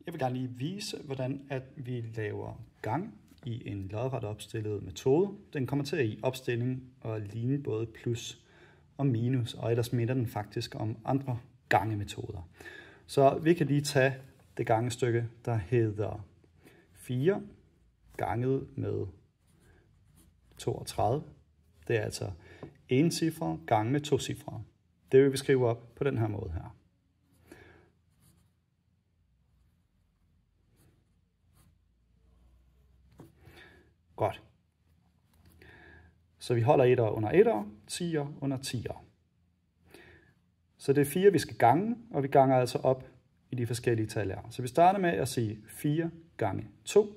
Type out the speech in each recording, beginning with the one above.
Jeg vil gerne lige vise, hvordan at vi laver gang i en lodret opstillet metode. Den kommer til at i opstilling og ligne både plus og minus, og ellers minder den faktisk om andre gangemetoder. Så vi kan lige tage det gangestykke, der hedder 4 ganget med 32. Det er altså encifret gange med tocifret. Det vil vi skrive op på den her måde her. Godt. Så vi holder 1'er under 1'er, 10'er under 10'er. Så det er 4, vi skal gange, og vi ganger altså op i de forskellige tal her. Så vi starter med at sige 4 gange 2,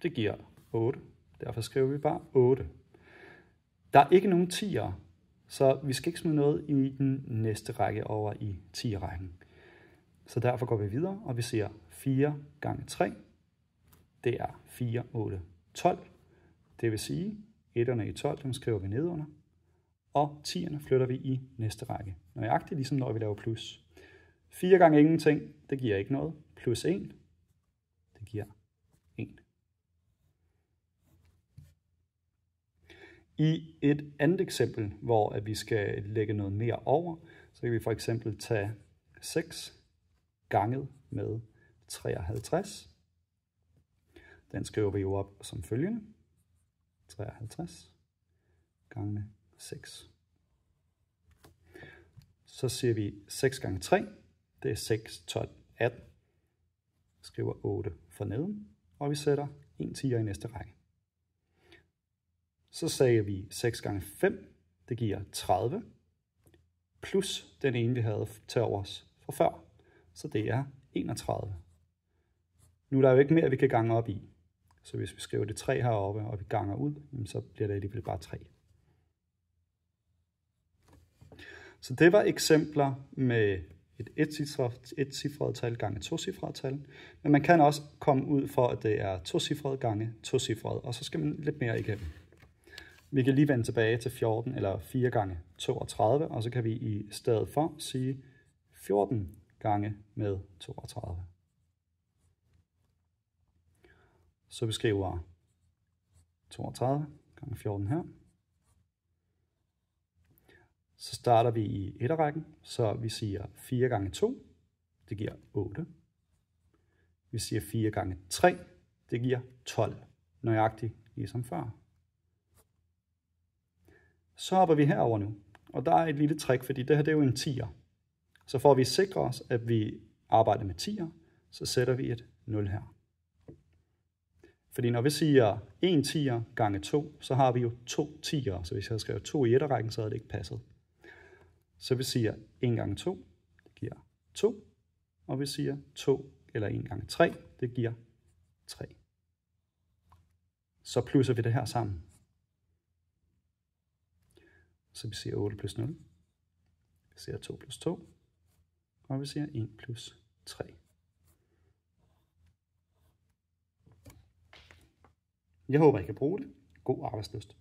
det giver 8. Derfor skriver vi bare 8. Der er ikke nogen 10'er, så vi skal ikke smide noget i den næste række over i 10'er-rækken. Så derfor går vi videre, og vi siger 4 gange 3, det er 4, 8, 12. Det vil sige, 1'erne i 12, dem skriver vi nedunder, og 10'erne flytter vi i næste række. Nøjagtigt ligesom når vi laver plus. 4 gange ingenting, det giver ikke noget. Plus 1, det giver 1. I et andet eksempel, hvor at vi skal lægge noget mere over, så kan vi for eksempel tage 6 ganget med 53. Den skriver vi jo op som følgende. 53 gange med 6. Så siger vi 6 gange 3, det er 6, 12, 18. Skriver 8 for neden, og vi sætter en 10'er i næste række. Så sagde vi 6 gange 5, det giver 30, plus den ene, vi havde til overs fra før. Så det er 31. Nu er der jo ikke mere, vi kan gange op i. Så hvis vi skriver det 3 heroppe, og vi ganger ud, så bliver det alligevel bare 3. Så det var eksempler med et etcifret tal gange tocifret tal. Men man kan også komme ud for, at det er tocifret gange tocifret, og så skal man lidt mere igennem. Vi kan lige vende tilbage til 14 eller 4 gange 32, og så kan vi i stedet for sige 14 gange med 32. Så vi skriver 32 gange 14 her. Så starter vi i etterrækken, så vi siger 4 gange 2, det giver 8. Vi siger 4 gange 3, det giver 12, nøjagtigt ligesom før. Så hopper vi herover nu, og der er et lille trick, fordi det her det er jo en 10'er. Så for at vi sikrer os, at vi arbejder med 10'er, så sætter vi et 0 her. Fordi når vi siger 1 10'er gange 2, så har vi jo 2 10'er, så hvis jeg havde skrevet 2 i etterrækken, så havde det ikke passet. Så vi siger 1 gange 2, det giver 2, og vi siger 2 eller 1 gange 3, det giver 3. Så plusser vi det her sammen. Så vi siger 8 plus 0, vi siger 2 plus 2, og vi siger 1 plus 3. Jeg håber, I kan bruge det. God arbejdslyst.